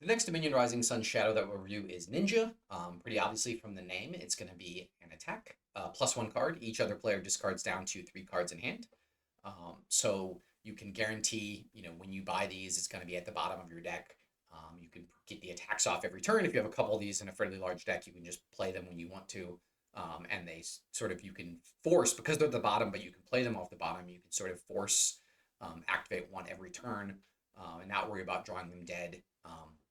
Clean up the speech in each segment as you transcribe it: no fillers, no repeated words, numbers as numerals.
The next Dominion Rising Sun shadow that we'll review is Ninja. Pretty obviously from the name, it's going to be an attack. Plus one card. Each other player discards down to three cards in hand. So you can guarantee, when you buy these, it's going to be at the bottom of your deck. You can get the attacks off every turn. If you have a couple of these in a fairly large deck, you can just play them when you want to. And they sort of, you can force, because they're at the bottom, but you can play them off the bottom. You can sort of force activate one every turn and not worry about drawing them dead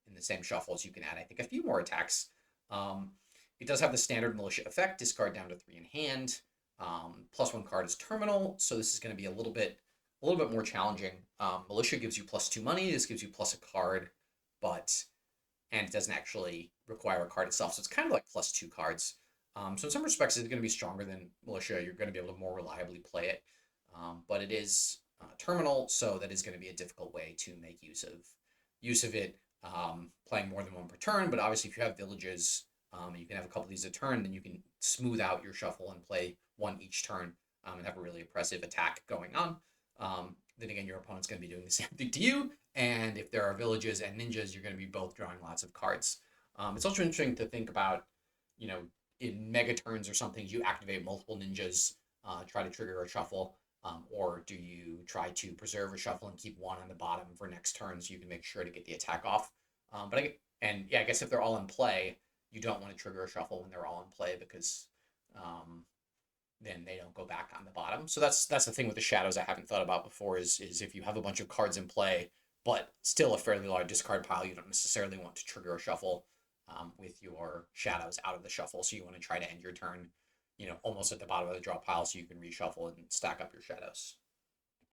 in the same shuffles. You can add, I think, a few more attacks. Um, it does have the standard militia effect, discard down to three in hand. Plus one card is terminal, so this is going to be a little bit more challenging. Militia gives you plus two money. This gives you plus a card, but and it doesn't actually require a card itself, so it's kind of like plus two cards. So in some respects, it's going to be stronger than militia. You're going to be able to more reliably play it, but it is terminal, so that is going to be a difficult way to make use of it. Playing more than one per turn, but obviously if you have villages, you can have a couple of these a turn, then you can smooth out your shuffle and play one each turn and have a really impressive attack going on. Then again, your opponent's going to be doing the same thing to you, and if there are villages and ninjas, you're going to be both drawing lots of cards. It's also interesting to think about, you know, in mega turns or something, you activate multiple ninjas, try to trigger a shuffle, or do you try to preserve a shuffle and keep one on the bottom for next turn so you can make sure to get the attack off? I guess if they're all in play, you don't want to trigger a shuffle when they're all in play because um, then they don't go back on the bottom. So that's the thing with the shadows I haven't thought about before is if you have a bunch of cards in play, but still a fairly large discard pile, you don't necessarily want to trigger a shuffle with your shadows out of the shuffle. So you want to try to end your turn, almost at the bottom of the draw pile so you can reshuffle and stack up your shadows.